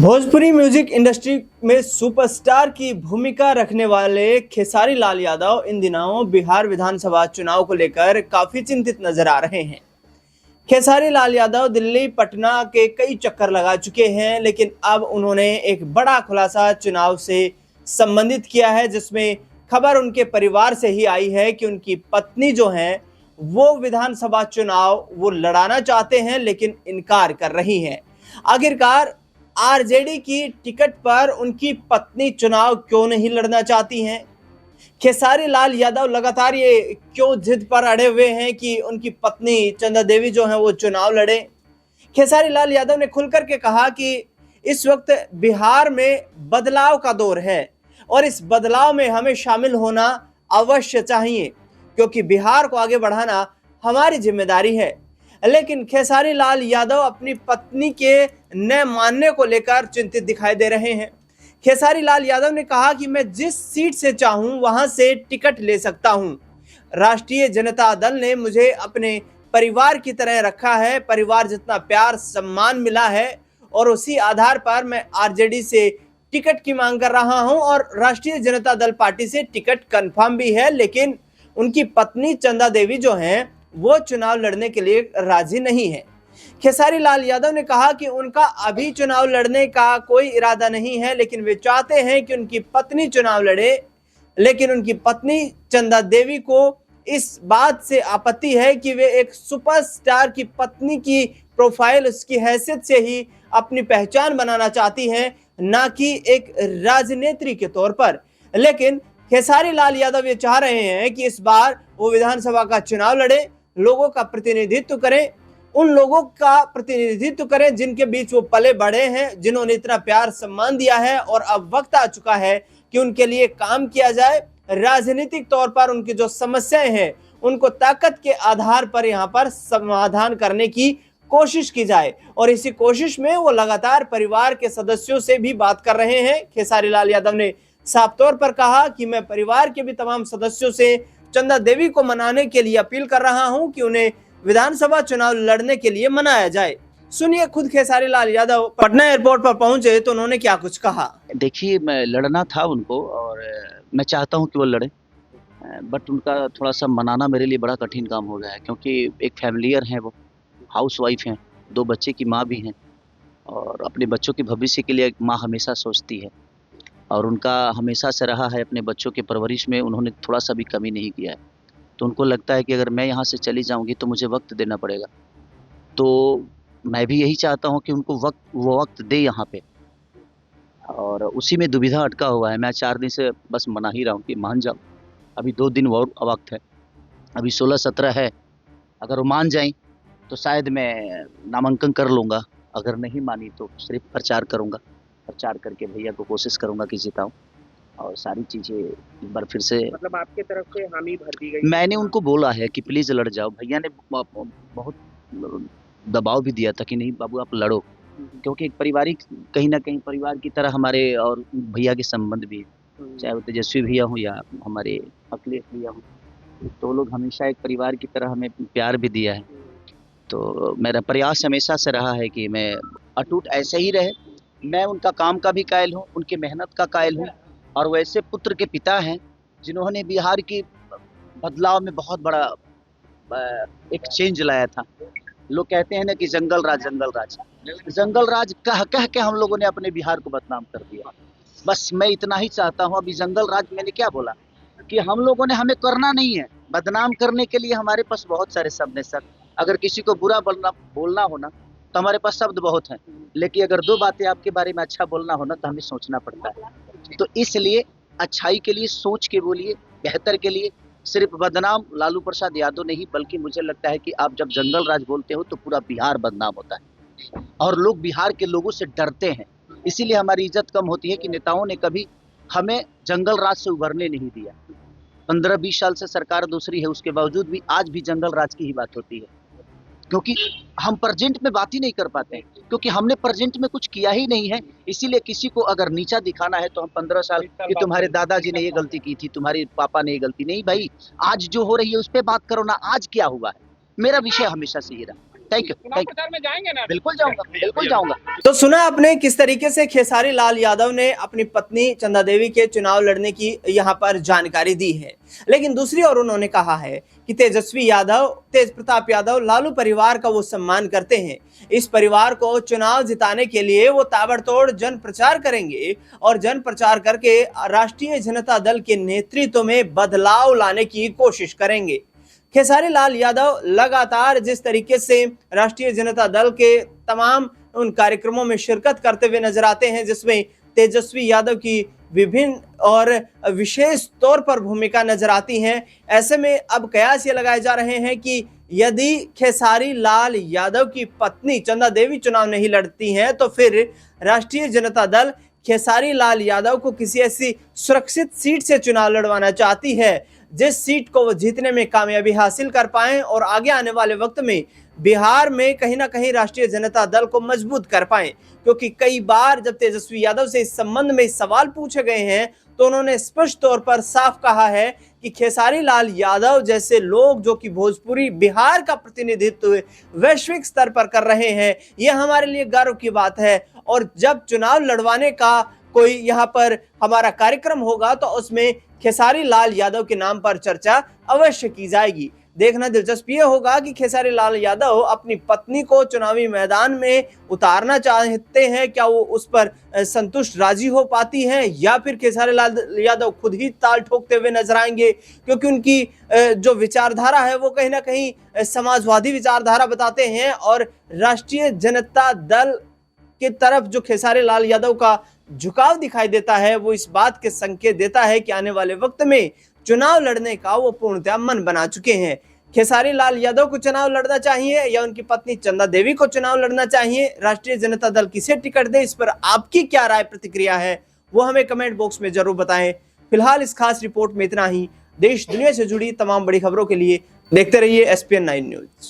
Bhojpuri music industry में superstar की भूमिका रखने वाले खेसारी लाल यादव इन दिनों बिहार विधानसभा चुनाव को लेकर काफी चिंतित नजर आ रहे हैं। खेसारी लाल यादव दिल्ली पटना के कई चक्कर लगा चुके हैं, लेकिन अब उन्होंने एक बड़ा खुलासा चुनाव से संबंधित किया है, जिसमें खबर उनके परिवार से ही आई है कि उनकी पत्नी जो है वो विधानसभा चुनाव वो लड़ाना चाहते हैं, लेकिन इनकार कर रही हैं। आखिरकार आरजेडी की टिकट पर उनकी पत्नी चुनाव क्यों नहीं लड़ना चाहती हैं? खेसारी लाल यादव लगातार ये क्यों जिद पर अड़े हुए हैं कि उनकी पत्नी चंदा देवी जो है वो चुनाव लड़े? खेसारी लाल यादव ने खुलकर के कहा कि इस वक्त बिहार में बदलाव का दौर है और इस बदलाव में हमें शामिल होना अवश्य चाहिए, क्योंकि बिहार को आगे बढ़ाना हमारी जिम्मेदारी है। लेकिन खेसारी लाल यादव अपनी पत्नी के न मानने को लेकर चिंतित दिखाई दे रहे हैं। खेसारी लाल यादव ने कहा कि मैं जिस सीट से चाहूं वहां से टिकट ले सकता हूं। राष्ट्रीय जनता दल ने मुझे अपने परिवार की तरह रखा है, परिवार जितना प्यार सम्मान मिला है, और उसी आधार पर मैं आरजेडी से टिकट की मांग कर रहा हूं और राष्ट्रीय जनता दल पार्टी से टिकट कंफर्म भी है। लेकिन उनकी पत्नी चंदा देवी जो हैं वो चुनाव लड़ने के लिए राजी नहीं है। खेसारी लाल यादव ने कहा कि उनका अभी चुनाव लड़ने का कोई इरादा नहीं है, लेकिन वे चाहते हैं कि उनकी पत्नी चुनाव लड़े। लेकिन उनकी पत्नी चंदा देवी को इस बात से आपत्ति है कि वे एक सुपरस्टार की पत्नी की प्रोफाइल, उसकी हैसियत से ही अपनी पहचान बनाना चाहती हैं, ना कि एक राजनेत्री के तौर पर। लेकिन खेसारी लाल यादव ये चाह रहे हैं कि इस बार वो विधानसभा का चुनाव लड़े, लोगों का प्रतिनिधित्व करें, उन लोगों का प्रतिनिधित्व करें जिनके बीच वो पले बढ़े हैं, जिन्होंने इतना प्यार सम्मान दिया है, और अब वक्त आ चुका है कि उनके लिए काम किया जाए। राजनीतिक तौर पर उनकी जो समस्याएं हैं उनको ताकत के आधार पर यहाँ पर समाधान करने की कोशिश की जाए, और इसी कोशिश में वो लगातार परिवार के सदस्यों से भी बात कर रहे हैं। खेसारी लाल यादव ने साफ तौर पर कहा कि मैं परिवार के भी तमाम सदस्यों से चंदा देवी को मनाने के लिए अपील कर रहा हूं कि उन्हें विधानसभा चुनाव लड़ने के लिए मनाया जाए। सुनिए खुद खेसारी लाल यादव पटना एयरपोर्ट पर पहुंचे तो उन्होंने क्या कुछ कहा। देखिए, मैं लड़ना था उनको और मैं चाहता हूं कि वो लड़े, बट उनका थोड़ा सा मनाना मेरे लिए बड़ा कठिन काम हो गया है, क्योंकि एक फैमिलियर हैं, वो हाउसवाइफ हैं, 2 बच्चे की माँ भी हैं, और अपने बच्चों के भविष्य के लिए एक माँ हमेशा सोचती है, और उनका हमेशा से रहा है अपने बच्चों के परवरिश में उन्होंने थोड़ा सा भी कमी नहीं किया है। तो उनको लगता है कि अगर मैं यहाँ से चली जाऊँगी तो मुझे वक्त देना पड़ेगा। तो मैं भी यही चाहता हूँ कि उनको वो वक्त दे यहाँ पे, और उसी में दुविधा अटका हुआ है। मैं 4 दिन से बस मना ही रहा हूँ कि मान जाओ, अभी 2 दिन और वक्त है, अभी 16-17 है। अगर वो मान जाएँ तो शायद मैं नामांकन कर लूँगा, अगर नहीं मानी तो सिर्फ प्रचार करूँगा। प्रचार करके भैया को कोशिश करूँगा कि जिताऊँ, और सारी चीज़ें एक बार फिर से। मतलब आपके तरफ से हामी भर दी गई? मैंने उनको बोला है कि प्लीज़ लड़ जाओ। भैया ने बहुत दबाव भी दिया था कि नहीं बाबू आप लड़ो, क्योंकि एक पारिवारिक, कहीं ना कहीं परिवार की तरह हमारे और भैया के संबंध भी है, चाहे वो तेजस्वी भैया हो या हमारे अखिलेश भैया हो, तो वो लोग हमेशा एक परिवार की तरह हमें प्यार भी दिया है। तो मेरा प्रयास हमेशा से रहा है कि मैं अटूट ऐसे ही रहे। मैं उनका काम का भी कायल हूँ, उनकी मेहनत का कायल हूँ, और वैसे पुत्र के पिता हैं जिन्होंने बिहार की बदलाव में बहुत बड़ा एक चेंज लाया था। लोग कहते हैं ना कि जंगल राज कह के हम लोगों ने अपने बिहार को बदनाम कर दिया। बस मैं इतना ही चाहता हूँ। अभी जंगल राज मैंने क्या बोला कि हम लोगों ने, हमें करना नहीं है। बदनाम करने के लिए हमारे पास बहुत सारे शब्द हैं सर। अगर किसी को बुरा बोलना हो ना तो हमारे पास शब्द बहुत हैं, लेकिन अगर 2 बातें आपके बारे में अच्छा बोलना हो ना तो हमें सोचना पड़ता है। तो इसलिए अच्छाई के लिए सोच के बोलिए, बेहतर के लिए। सिर्फ बदनाम लालू प्रसाद यादव नहीं, बल्कि मुझे लगता है कि आप जब जंगल राज बोलते हो तो पूरा बिहार बदनाम होता है, और लोग बिहार के लोगों से डरते हैं। इसीलिए हमारी इज्जत कम होती है कि नेताओं ने कभी हमें जंगल राज से उभरने नहीं दिया। 15-20 साल से सरकार दूसरी है, उसके बावजूद भी आज भी जंगल राज की ही बात होती है, क्योंकि हम प्रेजेंट में बात ही नहीं कर पाते हैं, क्योंकि हमने प्रेजेंट में कुछ किया ही नहीं है। इसीलिए किसी को अगर नीचा दिखाना है तो हम 15 साल कि तुम्हारे दादाजी ने ये गलती की थी, तुम्हारे पापा ने ये गलती नहीं। भाई आज जो हो रही है उस पर बात करो ना, आज क्या हुआ है। मेरा विषय हमेशा से ये रहा। थैंक यू चुनाव प्रचार में जाएंगे ना? बिल्कुल जाऊंगा तो सुना आपने किस तरीके से खेसारी लाल यादव ने अपनी पत्नी चंदा देवी के चुनाव लड़ने की यहाँ पर जानकारी दी है। लेकिन दूसरी ओर उन्होंने कहा है कि तेजस्वी यादव, तेज प्रताप यादव लालू परिवार का वो सम्मान करते हैं। इस परिवार को चुनाव जिताने के लिए वो ताबड़तोड़ जन प्रचार करेंगे और जन प्रचार करके राष्ट्रीय जनता दल के नेतृत्व में बदलाव लाने की कोशिश करेंगे। खेसारी लाल यादव लगातार जिस तरीके से राष्ट्रीय जनता दल के तमाम उन कार्यक्रमों में शिरकत करते हुए नजर आते हैं जिसमें तेजस्वी यादव की विभिन्न और विशेष तौर पर भूमिका नजर आती है, ऐसे में अब कयास ये लगाए जा रहे हैं कि यदि खेसारी लाल यादव की पत्नी चंदा देवी चुनाव नहीं लड़ती हैं तो फिर राष्ट्रीय जनता दल खेसारी लाल यादव को किसी ऐसी सुरक्षित सीट से चुनाव लड़वाना चाहती है जिस सीट को वो जीतने में कामयाबी हासिल कर पाएं और आगे आने वाले वक्त में बिहार में कहीं ना कहीं राष्ट्रीय जनता दल को मजबूत कर पाएं। क्योंकि कई बार जब तेजस्वी यादव से इस संबंध में सवाल पूछे गए हैं तो उन्होंने स्पष्ट तौर पर साफ कहा है कि खेसारी लाल यादव जैसे लोग जो कि भोजपुरी बिहार का प्रतिनिधित्व वैश्विक स्तर पर कर रहे हैं, यह हमारे लिए गर्व की बात है। और जब चुनाव लड़वाने का कोई यहाँ पर हमारा कार्यक्रम होगा तो उसमें खेसारी लाल यादव के नाम पर चर्चा अवश्य की जाएगी। देखना दिलचस्प ये होगा कि खेसारी लाल यादव अपनी पत्नी को चुनावी मैदान में उतारना चाहते हैं, क्या वो उस पर संतुष्ट राजी हो पाती हैं या फिर खेसारी लाल यादव खुद ही ताल ठोकते हुए नजर आएंगे, क्योंकि उनकी जो विचारधारा है वो कहीं ना कहीं समाजवादी विचारधारा बताते हैं और राष्ट्रीय जनता दल की तरफ जो खेसारी लाल यादव का झुकाव दिखाई देता है वो इस बात के संकेत देता है कि आने वाले वक्त में चुनाव लड़ने का वो पूर्णतः मन बना चुके हैं। खेसारी लाल यादव को चुनाव लड़ना चाहिए या उनकी पत्नी चंदा देवी को चुनाव लड़ना चाहिए, राष्ट्रीय जनता दल किसे टिकट दे, इस पर आपकी क्या राय प्रतिक्रिया है वो हमें कमेंट बॉक्स में जरूर बताएं। फिलहाल इस खास रिपोर्ट में इतना ही। देश दुनिया से जुड़ी तमाम बड़ी खबरों के लिए देखते रहिए SPN 9 न्यूज।